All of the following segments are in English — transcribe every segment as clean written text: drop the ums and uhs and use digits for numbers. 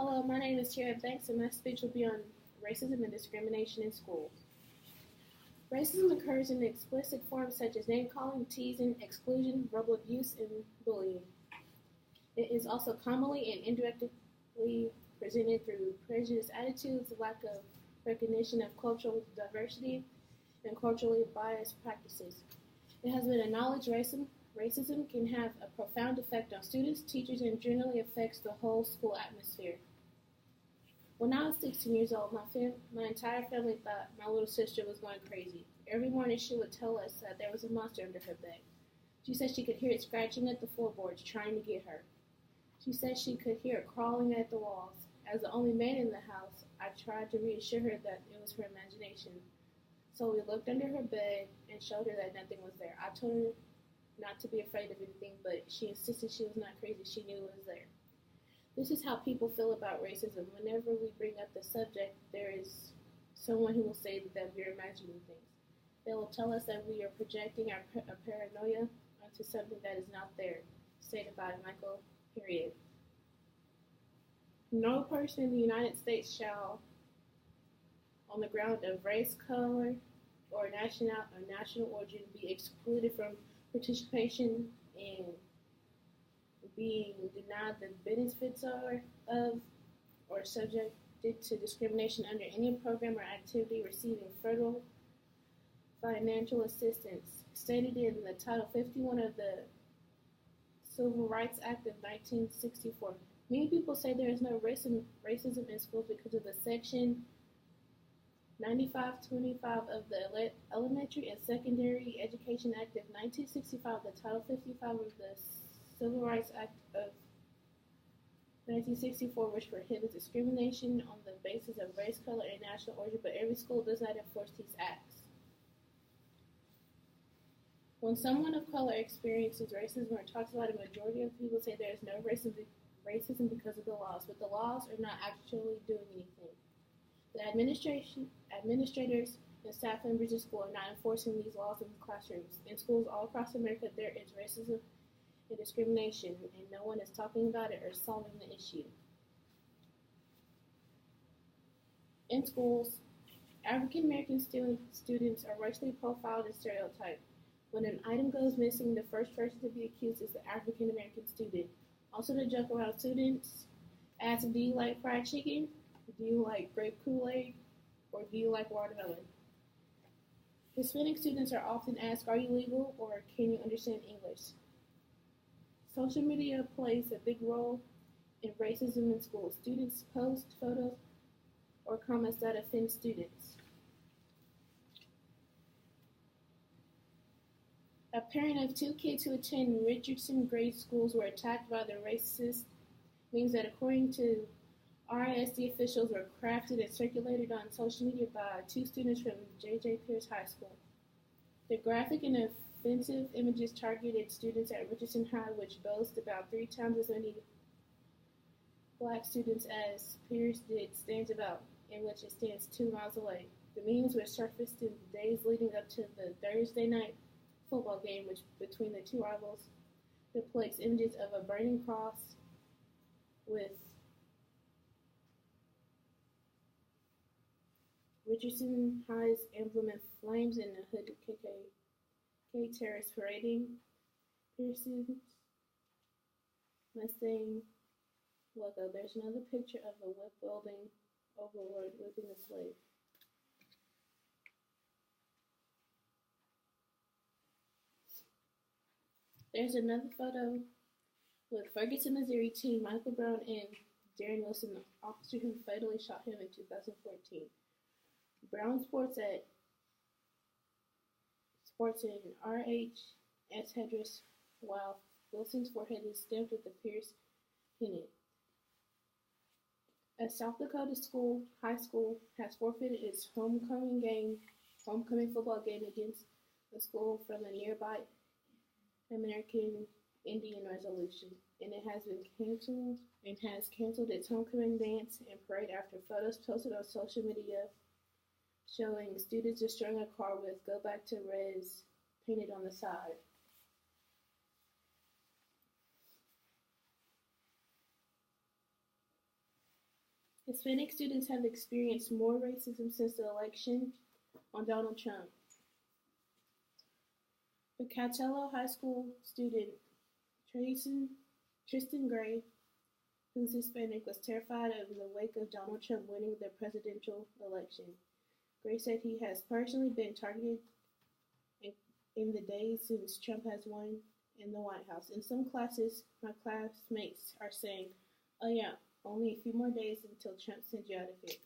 Hello, my name is Tiara Banks, and my speech will be on racism and discrimination in schools. Racism occurs in explicit forms such as name calling, teasing, exclusion, verbal abuse, and bullying. It is also commonly and indirectly presented through prejudiced attitudes, lack of recognition of cultural diversity, and culturally biased practices. It has been acknowledged racism can have a profound effect on students, teachers, and generally affects the whole school atmosphere. When I was 16 years old, my entire family thought my little sister was going crazy. Every morning she would tell us that there was a monster under her bed. She said she could hear it scratching at the floorboards, trying to get her. She said she could hear it crawling at the walls. As the only man in the house, I tried to reassure her that it was her imagination. So we looked under her bed and showed her that nothing was there. I told her not to be afraid of anything, but she insisted she was not crazy. She knew it was there. This is how people feel about racism. Whenever we bring up the subject, there is someone who will say that we're imagining things. They will tell us that we are projecting our paranoia onto something that is not there, stated by Michael Period. No person in the United States shall, on the ground of race, color, or national origin, be excluded from participation in being denied the benefits of or subjected to discrimination under any program or activity receiving federal financial assistance, stated in the Title 51 of the Civil Rights Act of 1964. Many people say there is no racism in schools because of the Section 9525 of the Elementary and Secondary Education Act of 1965, the Title 55 of the Civil Rights Act of 1964, which prohibits discrimination on the basis of race, color, and national origin, but every school does not enforce these acts. When someone of color experiences racism or talks about it, a majority of people say there is no racism because of the laws, but the laws are not actually doing anything. The administrators, and staff members of school are not enforcing these laws in the classrooms. In schools all across America, there is racism and discrimination, and no one is talking about it or solving the issue. In schools, African American students are racially profiled and stereotyped. When an item goes missing, the first person to be accused is the African American student. Also, to joke around, students ask, do you like fried chicken? Do you like grape Kool-Aid? Or do you like watermelon? Hispanic students are often asked, are you legal or can you understand English? Social media plays a big role in racism in schools. Students post photos or comments that offend students. A parent of two kids who attend Richardson grade schools were attacked by the racist memes that, according to RISD officials, were crafted and circulated on social media by two students from J.J. Pierce High School. The graphic and offensive images targeted students at Richardson High, which boasts about 3 times as many black students as Pierce did, stands about, in which it stands 2 miles away. The memes were surfaced in the days leading up to the Thursday night football game between the two rivals. Depicts images of a burning cross with Richardson High's emblem in flames and a hooded KKK terrorist parading Pearson's Mustang logo. There's another picture of a whip-wielding overlord whipping a slave. There's another photo with Ferguson, Missouri team Michael Brown and Darren Wilson, the officer who fatally shot him in 2014. Brown sports in RHS headdress, while Wilson's forehead is stamped with the Pierce pennant. A South Dakota high school has forfeited its homecoming football game against the school from a nearby American Indian resolution, and it has canceled its homecoming dance and parade after photos posted on social media showing students destroying a car with "Go Back to Res" painted on the side. Hispanic students have experienced more racism since the election on Donald Trump. The Catello High School student Tristan Gray, who's Hispanic, was terrified in the wake of Donald Trump winning the presidential election. Gray said he has personally been targeted in the days since Trump has won in the White House. In some classes, my classmates are saying, "Oh yeah, only a few more days until Trump sends you out of here."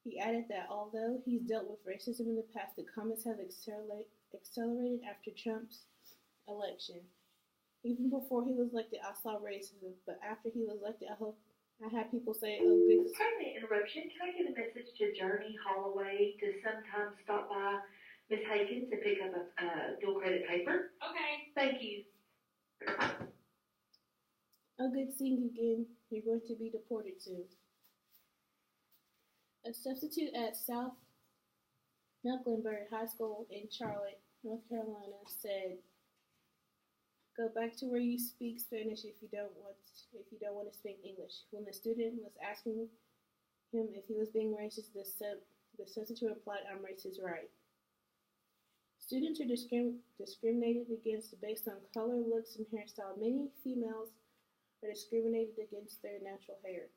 He added that although he's dealt with racism in the past, the comments have accelerated after Trump's election. Even before he was elected, I saw racism, but after he was elected, I had people say, "Oh, good." Pardon the interruption. Can I get a message to Journey Holloway to sometime stop by Miss Hankins and pick up a dual credit paper? Okay. Thank you. Oh, good seeing you again. You're going to be deported soon. A substitute at South Mecklenburg High School in Charlotte, North Carolina, said, "Go back to where you speak Spanish if you don't want to speak English." When the student was asking him if he was being racist, the substitute replied, "I'm racist, right?" Students are discriminated against based on color, looks, and hairstyle. Many females are discriminated against their natural hair.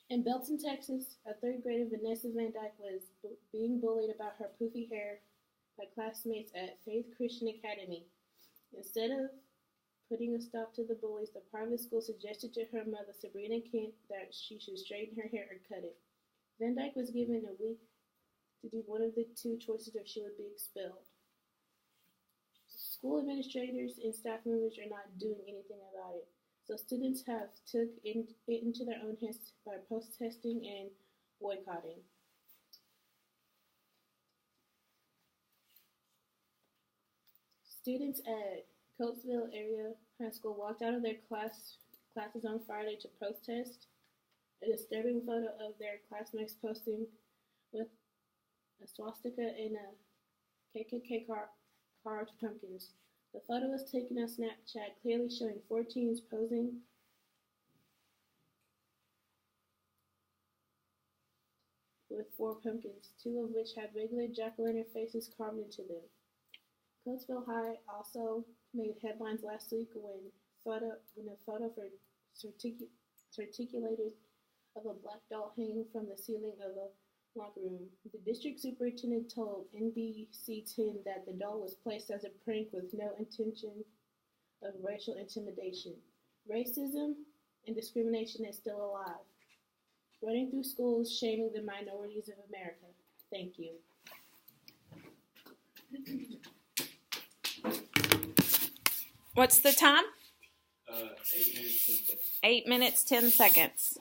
In Belton, Texas, a third grader, Vanessa Van Dyke, was being bullied about her poofy hair by classmates at Faith Christian Academy. Instead of putting a stop to the bullies, the private school suggested to her mother, Sabrina Kent, that she should straighten her hair or cut it. Van Dyke was given a week to do one of the two choices or she would be expelled. School administrators and staff members are not doing anything about it, so students have took it into their own hands by protesting and boycotting. Students at Coatesville Area High School walked out of their classes on Friday to protest a disturbing photo of their classmates posting with a swastika and a KKK carved pumpkins. The photo was taken on Snapchat, clearly showing 4 teens posing with 4 pumpkins, 2 of which had regular jack-o'-lantern faces carved into them. Coatesville High also made headlines last week when a photo circulated of a black doll hanging from the ceiling of a locker room. The district superintendent told NBC 10 that the doll was placed as a prank with no intention of racial intimidation. Racism and discrimination is still alive, running through schools, shaming the minorities of America. Thank you. What's the time? 8 minutes, 10 seconds. 8 minutes, 10 seconds.